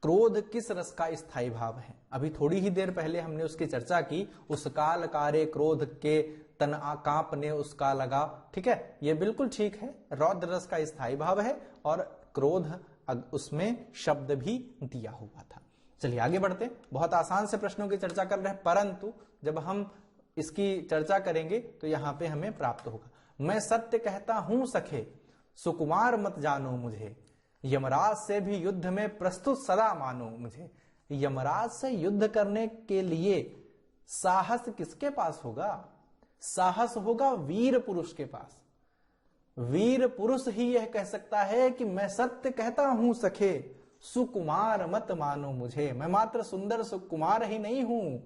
क्रोध किस रस का स्थायी भाव है? अभी थोड़ी ही देर पहले हमने उसकी चर्चा की। उस काल कारे क्रोध के, तन कांपने उसका लगा। ठीक है, ये बिल्कुल ठीक है, रौद्र रस का स्थायी भाव है और क्रोध उसमें शब्द भी दिया हुआ था। चलिए आगे बढ़ते हैं। बहुत आसान से प्रश्नों की चर्चा कर रहे हैं, परंतु जब हम इसकी चर्चा करेंगे तो यहां पे हमें प्राप्त होगा। मैं सत्य कहता हूं सखे, सुकुमार मत जानो मुझे, यमराज से भी युद्ध में प्रस्तुत सदा मानो मुझे। यमराज से युद्ध करने के लिए साहस किसके पास होगा? साहस होगा वीर पुरुष के पास। वीर पुरुष ही यह कह सकता है कि मैं सत्य कहता हूं सखे, सुकुमार मत मानो मुझे। मैं मात्र सुंदर सुकुमार ही नहीं हूं,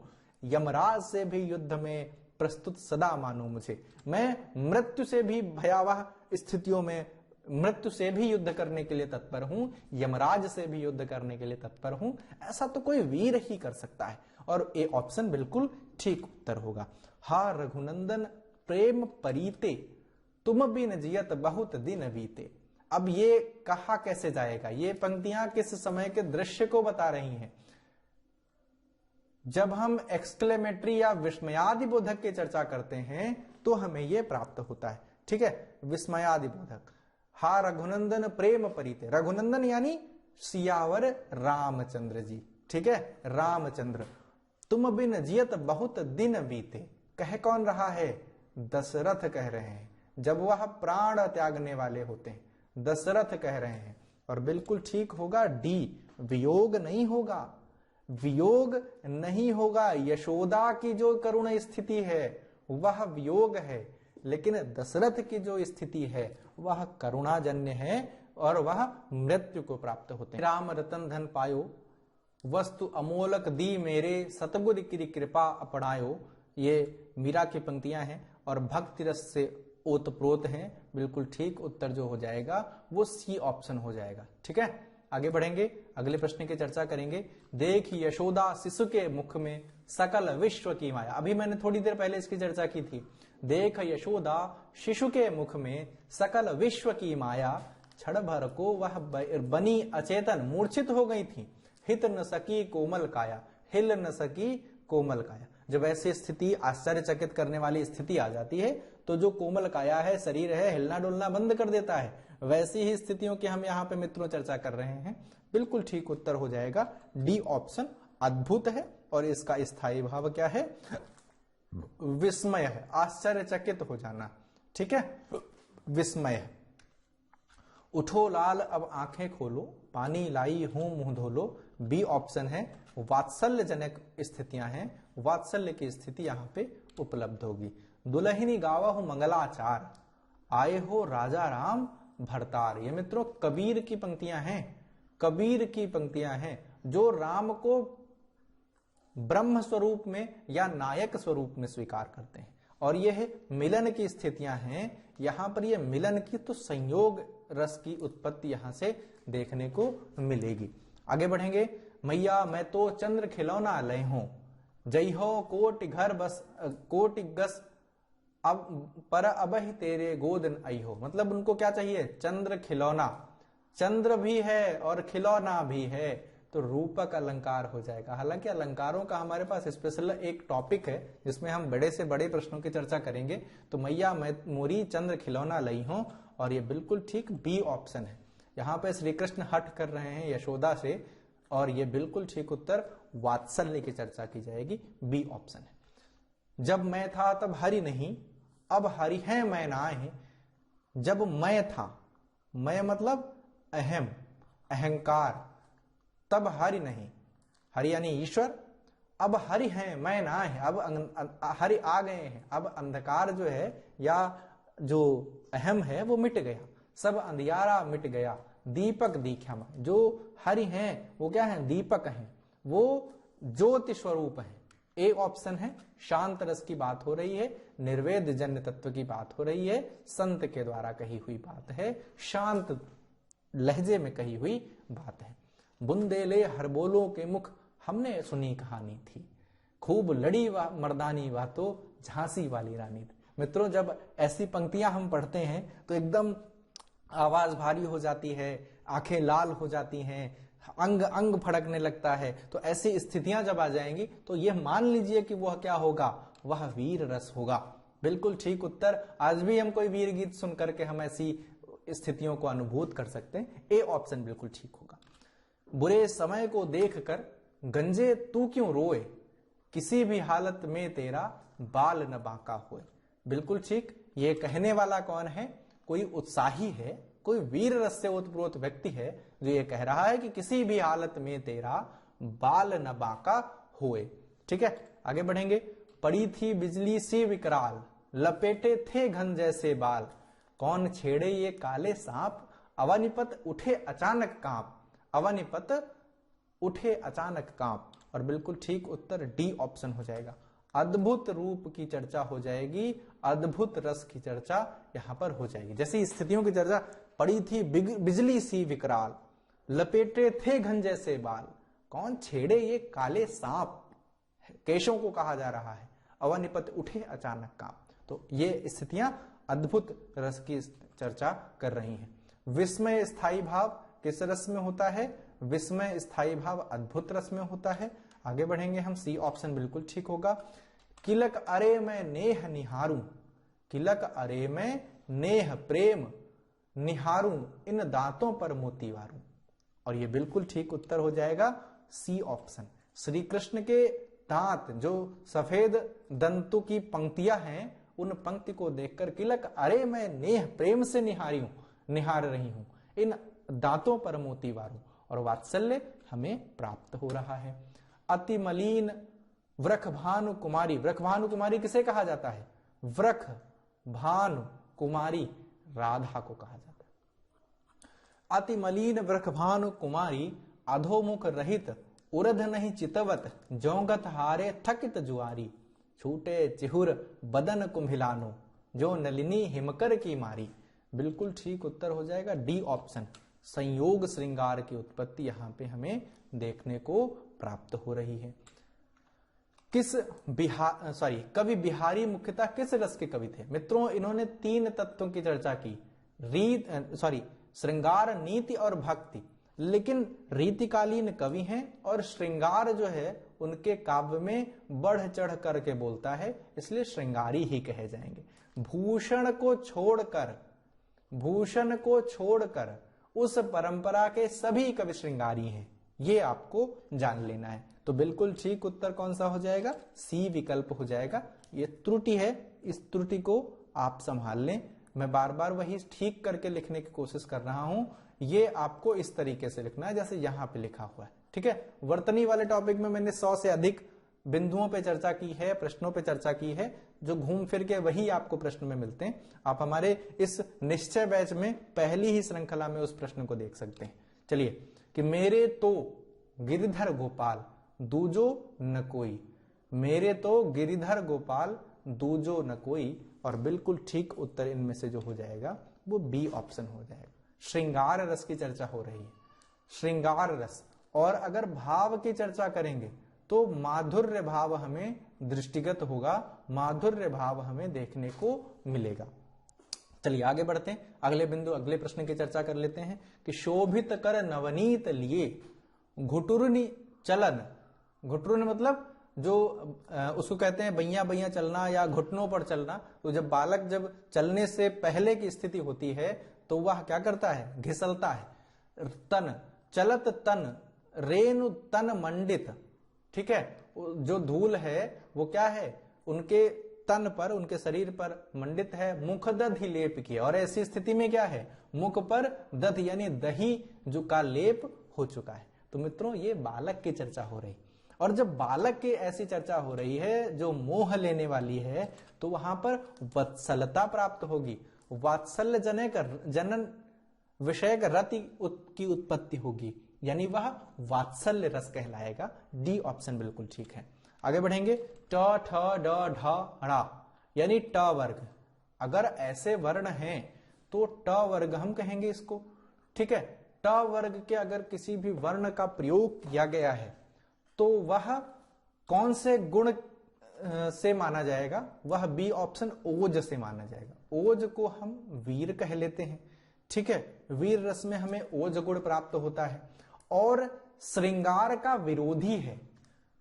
यमराज से भी युद्ध में प्रस्तुत सदा मानो मुझे। मैं मृत्यु से भी भयावह स्थितियों में, मृत्यु से भी युद्ध करने के लिए तत्पर हूं, यमराज से भी युद्ध करने के लिए तत्पर हूं। ऐसा तो कोई वीर ही कर सकता है, और ये ऑप्शन बिल्कुल ठीक उत्तर होगा। हा रघुनंदन प्रेम परीते, तुम बिन जियत बहुत दिन बीते। अब ये कहा कैसे जाएगा? ये पंक्तियां किस समय के दृश्य को बता रही हैं? जब हम एक्सक्लेमेटरी या विस्मयादि बोधक की चर्चा करते हैं तो हमें यह प्राप्त होता है। ठीक है, विस्मयादि बोधक। हा रघुनंदन प्रेम परीते, रघुनंदन यानी सियावर रामचंद्र जी। ठीक है, रामचंद्र। तुम बिन जियत बहुत दिन बीते, कह कौन रहा है? दशरथ कह रहे हैं, जब वह प्राण त्यागने वाले होते हैं, दशरथ कह रहे हैं। और बिल्कुल ठीक होगा डी, वियोग नहीं होगा, वियोग नहीं होगा। यशोदा की जो करुण स्थिति है वह वियोग है, लेकिन दशरथ की जो स्थिति है वह करुणाजन्य है और वह मृत्यु को प्राप्त होते हैं। राम रतन धन पायो, वस्तु अमोलक दी मेरे, सतगुरु की कृपा अपनायो। ये मीरा की पंक्तियां हैं और भक्ति रस से ओतप्रोत हैं। बिल्कुल ठीक उत्तर जो हो जाएगा वो सी ऑप्शन हो जाएगा। ठीक है, आगे बढ़ेंगे, अगले प्रश्न की चर्चा करेंगे। देख यशोदा शिशु के मुख में सकल विश्व की माया। अभी मैंने थोड़ी देर पहले इसकी चर्चा की थी। देख यशोदा शिशु के मुख में सकल विश्व की माया, क्षण भर को वह बनी अचेतन मूर्छित हो गई थी। हित न सकी कोमल काया, हिल न सकी कोमल काया। जब ऐसी स्थिति, आश्चर्यचकित करने वाली स्थिति आ जाती है तो जो कोमल काया है, शरीर है, हिलना डुलना बंद कर देता है। वैसी ही स्थितियों की हम यहाँ पे मित्रों चर्चा कर रहे हैं। बिल्कुल ठीक उत्तर हो जाएगा डी ऑप्शन, अद्भुत है। और इसका स्थायी भाव क्या है? विस्मय है, आश्चर्यचकित हो जाना। ठीक है, विस्मय है। उठो लाल अब आंखें खोलो, पानी लाई हूं मुंह धोलो। बी ऑप्शन है, वात्सल्य जनक स्थितियां हैं, वात्सल्य की स्थिति यहां पे उपलब्ध होगी। दुल्हनी गावा हूं मंगलाचार, आए हो राजा राम भरतार। ये मित्रों कबीर की पंक्तियां हैं, कबीर की पंक्तियां हैं जो राम को ब्रह्म स्वरूप में या नायक स्वरूप में स्वीकार करते हैं। और यह मिलन की स्थितियां हैं। यहां पर यह मिलन की तो संयोग रस की उत्पत्ति यहां से देखने को मिलेगी। आगे बढ़ेंगे। मैया मैं तो चंद्र खिलौना लय हूं, जय हो कोटि घर बस कोटि गस, अब पर अब ही तेरे गोदन आई हो। मतलब उनको क्या चाहिए? चंद्र खिलौना, चंद्र भी है और खिलौना भी है, तो रूपक अलंकार हो जाएगा। हालांकि अलंकारों का हमारे पास स्पेशल एक टॉपिक है जिसमें हम बड़े से बड़े प्रश्नों की चर्चा करेंगे। तो मैया मैं मोरी चंद्र खिलौना लई हूं, और ये बिल्कुल ठीक बी ऑप्शन है। यहाँ पे श्री कृष्ण हट कर रहे हैं यशोदा से, और ये बिल्कुल ठीक उत्तर वात्सल्य की चर्चा की जाएगी, बी ऑप्शन है। जब मैं था तब हरि नहीं, अब हरि है मैं नाहि। जब मैं था, मैं मतलब अहम, अहंकार, तब हरि नहीं, हरि यानी ईश्वर, अब हरि हैं मैं ना है, अब हरि आ गए हैं, अब अंधकार जो है या जो अहम है वो मिट गया, सब अंधियारा मिट गया, दीपक दीख्या। जो हरि हैं वो क्या है? दीपक हैं, वो ज्योति स्वरूप हैं। ए ऑप्शन है, शांत रस की बात हो रही है, निर्वेद जन्य तत्व की बात हो रही है, संत के द्वारा कही हुई बात है, शांत लहजे में कही हुई बात है। बुंदेले हर बोलों के मुख हमने सुनी कहानी थी, खूब लड़ी मर्दानी वा तो झांसी वाली रानी थी। मित्रों जब ऐसी पंक्तियां हम पढ़ते हैं तो एकदम आवाज भारी हो जाती है, आंखें लाल हो जाती हैं, अंग अंग फड़कने लगता है। तो ऐसी स्थितियां जब आ जाएंगी तो यह मान लीजिए कि वह क्या होगा? वह वीर रस होगा। बिल्कुल ठीक उत्तर। आज भी हम कोई वीर गीत सुन करके हम ऐसी स्थितियों को अनुभूत कर सकते हैं। ए ऑप्शन बिल्कुल ठीक होगा। बुरे समय को देखकर गंजे तू क्यों रोए, किसी भी हालत में तेरा बाल न बांका होए। बिल्कुल ठीक। ये कहने वाला कौन है? कोई उत्साही है, कोई वीर रस से ओतप्रोत व्यक्ति है जो ये कह रहा है कि किसी भी हालत में तेरा बाल न बांका होए। ठीक है, आगे बढ़ेंगे। पड़ी थी बिजली सी विकराल, लपेटे थे घन जैसे बाल, कौन छेड़े ये काले सांप, अवनिपत उठे अचानक कांप, अवनिपत उठे अचानक कांप। और बिल्कुल ठीक उत्तर डी ऑप्शन हो जाएगा। अद्भुत रूप की चर्चा हो जाएगी, अद्भुत रस की चर्चा यहां पर हो जाएगी। जैसी स्थितियों की चर्चा, पड़ी थी बिजली सी विकराल, लपेटे थे घन जैसे बाल, कौन छेड़े ये काले सांप, केशों को कहा जा रहा है, अवनिपत उठे अचानक कांप। तो ये स्थितियां अद्भुत रस की चर्चा कर रही हैं। विस्मय स्थायी भाव किस रस में होता है? विस्मय स्थायी भाव अद्भुत रस में होता है। आगे बढ़ेंगे हम, सी ऑप्शन बिल्कुल ठीक होगा। किलक अरे मैं नेह निहारूं, किलक अरे मैं नेह प्रेम निहारूं, इन दांतों पर मोती वारूं। और ये बिल्कुल ठीक उत्तर हो जाएगा सी ऑप्शन। श्री कृष्ण के दांत जो सफेद दंतों की पंक्तियां हैं, उन पंक्ति को देखकर किलक अरे मैं नेह प्रेम से निहार रही हूं, इन दांतों पर मोती वारूं। और वात्सल्य हमें प्राप्त हो रहा है। अति मलिन वृख भानु कुमारी, वृख भानु कुमारी किसे कहा जाता है? वृख भानु कुमारी राधा को कहा जाता है। अति मलिन वृख भानु कुमारी, अधोमुख रहित उरध नहीं चितवत, जौगत हारे थकित जुआरी, छूटे चिहुर बदन कुम्भिलानो, जो नलिनी हिमकर की मारी। बिल्कुल ठीक उत्तर हो जाएगा डी ऑप्शन, संयोग श्रृंगार की उत्पत्ति यहां पे हमें देखने को प्राप्त हो रही है। कवि बिहारी मुख्यतः किस रस के कवि थे? मित्रों, इन्होंने 3 तत्वों की चर्चा की, श्रृंगार, नीति और भक्ति। लेकिन रीतिकालीन कवि हैं और श्रृंगार जो है उनके काव्य में बढ़ चढ़ करके बोलता है, इसलिए श्रृंगारी ही कहे जाएंगे। भूषण को छोड़कर उस परंपरा के सभी कवि श्रृंगारी हैं, ये आपको जान लेना है। तो बिल्कुल ठीक उत्तर कौन सा हो जाएगा? सी विकल्प हो जाएगा। ये त्रुटि है, इस त्रुटि को आप संभाल लें। मैं बार बार वही ठीक करके लिखने की कोशिश कर रहा हूं, ये आपको इस तरीके से लिखना है जैसे यहां पे लिखा हुआ है, ठीक है। वर्तनी वाले टॉपिक में मैंने 100 से अधिक बिंदुओं पे चर्चा की है, प्रश्नों पे चर्चा की है, जो घूम फिर के वही आपको प्रश्न में मिलते हैं। आप हमारे इस निश्चय बैच में पहली ही श्रृंखला में उस प्रश्न को देख सकते हैं। चलिए, कि मेरे तो गिरिधर गोपाल दूजो न कोई, मेरे तो गिरिधर गोपाल दूजो न कोई, और बिल्कुल ठीक उत्तर इनमें से जो हो जाएगा वो बी ऑप्शन हो जाएगा। श्रृंगार रस की चर्चा हो रही है, श्रृंगार रस। और अगर भाव की चर्चा करेंगे तो माधुर्य भाव हमें दृष्टिगत होगा, माधुर्य भाव हमें देखने को मिलेगा। चलिए आगे बढ़ते हैं, अगले बिंदु, अगले प्रश्न की चर्चा कर लेते हैं कि शोभित कर नवनीत लिए घुटुरनी चलन। घुटुरन मतलब जो उसको कहते हैं बैया बैया चलना या घुटनों पर चलना। तो जब बालक जब चलने से पहले की स्थिति होती है तो वह क्या करता है? घिसलता है। तन चलत तन रेणु तन मंडित, ठीक है। जो धूल है वो क्या है? उनके तन पर, उनके शरीर पर मंडित है। मुख दधि लेप किया, और ऐसी स्थिति में क्या है? मुख पर दध यानी दही जो का लेप हो चुका है। तो मित्रों, ये बालक की चर्चा हो रही, और जब बालक की ऐसी चर्चा हो रही है जो मोह लेने वाली है, तो वहां पर वत्सलता प्राप्त होगी, वात्सल्य जनन विषयक रति की उत्पत्ति होगी, यानी वह वात्सल्य रस कहलाएगा। डी ऑप्शन बिल्कुल ठीक है। आगे बढ़ेंगे, ट ठ ड ढ ण यानी ट वर्ग। अगर ऐसे वर्ण हैं तो ट वर्ग हम कहेंगे इसको, ठीक है। ट वर्ग के अगर किसी भी वर्ण का प्रयोग किया गया है तो वह कौन से गुण से माना जाएगा? वह बी ऑप्शन ओज से माना जाएगा। ओज को हम वीर कह लेते हैं, ठीक है। वीर रस में हमें ओज गुण प्राप्त होता है, और श्रृंगार का विरोधी है।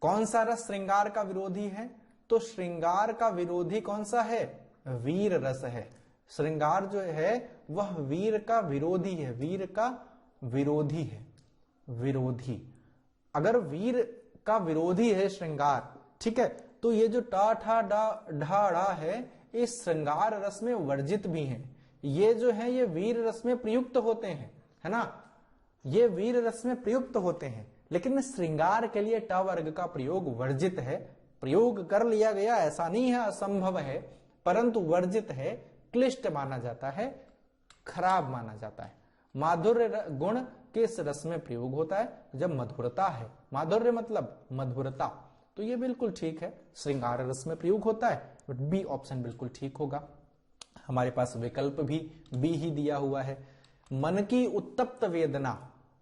कौन सा रस श्रृंगार का विरोधी है? तो श्रृंगार का विरोधी कौन सा है? वीर रस है। श्रृंगार जो है वह वीर का विरोधी है, वीर का विरोधी है। विरोधी, अगर वीर का विरोधी है श्रृंगार, ठीक है, तो ये जो टा ठा ढा ड़ा है, इस श्रृंगार रस में वर्जित भी हैं। ये जो है ये वीर रस में प्रयुक्त होते हैं, है ना, ये वीर रस में प्रयुक्त होते हैं, लेकिन श्रृंगार के लिए ट वर्ग का प्रयोग वर्जित है। प्रयोग कर लिया गया ऐसा नहीं है, असंभव है, परंतु वर्जित है, क्लिष्ट माना जाता है, खराब माना जाता है। माधुर्य गुण किस रस में प्रयोग होता है? जब मधुरता है। माधुर्य मतलब मधुरता, तो ये बिल्कुल ठीक है, श्रृंगार रस में प्रयोग होता है। बी ऑप्शन बिल्कुल ठीक होगा। हमारे पास विकल्प भी बी ही दिया हुआ है। मन की उत्तप्त वेदना,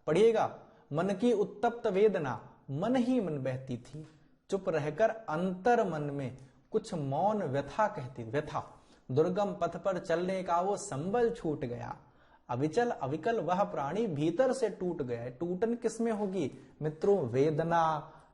पढ़िएगा, मन की उत्तप्त वेदना मन ही मन बहती थी, चुप रहकर अंतर मन में कुछ मौन व्यथा कहती। व्यथा, दुर्गम पथ पर चलने का वो संबल छूट गया, अविचल अविकल वह प्राणी भीतर से टूट गया। टूटन किसमें होगी मित्रों? वेदना,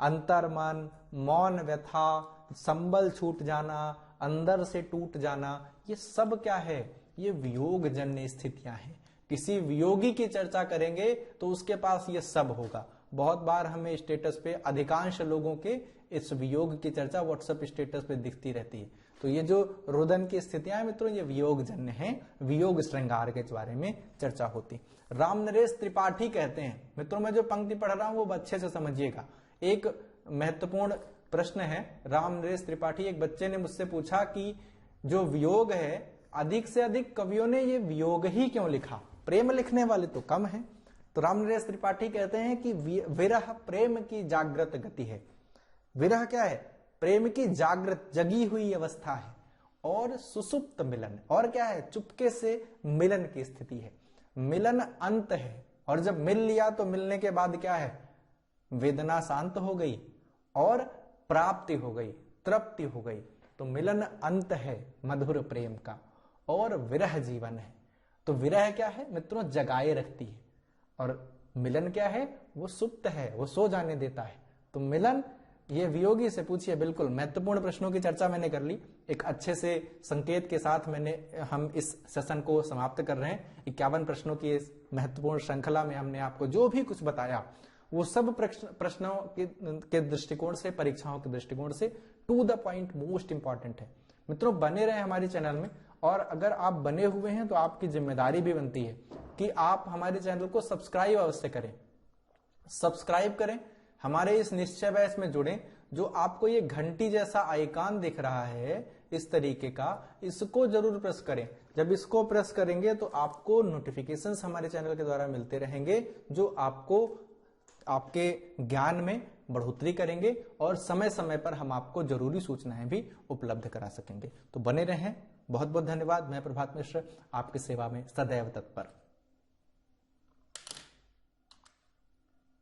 अंतर्मन, मौन व्यथा, संबल छूट जाना, अंदर से टूट जाना, ये सब क्या है? ये वियोग जन्य स्थितियां हैं। किसी वियोगी की चर्चा करेंगे तो उसके पास ये सब होगा। बहुत बार हमें स्टेटस पे अधिकांश लोगों के इस वियोग की चर्चा व्हाट्सएप स्टेटस पे दिखती रहती है। तो ये जो रुदन की स्थितियां मित्रों, ये वियोग जन्य हैं, वियोग श्रृंगार के बारे में चर्चा होती। राम नरेश त्रिपाठी कहते हैं, मित्रों मैं जो पंक्ति पढ़ रहा हूं वो अच्छे से समझिएगा, एक महत्वपूर्ण प्रश्न है। राम नरेश त्रिपाठी, एक बच्चे ने मुझसे पूछा कि जो वियोग है, अधिक से अधिक कवियों ने ये वियोग ही क्यों लिखा, प्रेम लिखने वाले तो कम है। तो राम नरेश त्रिपाठी कहते हैं कि विरह प्रेम की जागृत गति है। विरह क्या है? प्रेम की जागृत, जगी हुई अवस्था है, और सुसुप्त मिलन, और क्या है, चुपके से मिलन की स्थिति है। मिलन अंत है, और जब मिल लिया तो मिलने के बाद क्या है, वेदना शांत हो गई और प्राप्ति हो गई, तृप्ति हो गई। तो मिलन अंत है मधुर प्रेम का, और विरह जीवन है। तो विरह क्या है मित्रों, जगाए रखती है, और मिलन क्या है, वो सुप्त है, वो सो जाने देता है। तो मिलन, ये वियोगी से पूछिए, बिल्कुल महत्वपूर्ण प्रश्नों की चर्चा मैंने कर ली, एक अच्छे से संकेत के साथ हम इस सेशन को समाप्त कर रहे हैं। 51 प्रश्नों की इस महत्वपूर्ण श्रृंखला में हमने आपको जो भी कुछ बताया वो सब प्रश्नों के दृष्टिकोण से, परीक्षाओं के दृष्टिकोण से to the point most important है। मित्रों बने रहे हमारे चैनल में, और अगर आप बने हुए हैं तो आपकी जिम्मेदारी भी बनती है कि आप हमारे चैनल को सब्सक्राइब अवश्य करें, सब्सक्राइब करें, हमारे इस निश्चय बैच में जुड़ें। जो आपको ये घंटी जैसा आइकॉन दिख रहा है इस तरीके का, इसको जरूर प्रेस करें। जब इसको प्रेस करेंगे तो आपको नोटिफिकेशंस हमारे चैनल के द्वारा मिलते रहेंगे, जो आपको आपके ज्ञान में बढ़ोतरी करेंगे, और समय समय पर हम आपको जरूरी सूचनाएं भी उपलब्ध करा सकेंगे। तो बने रहें। बहुत बहुत धन्यवाद। मैं प्रभात मिश्र, आपकी सेवा में सदैव तत्पर।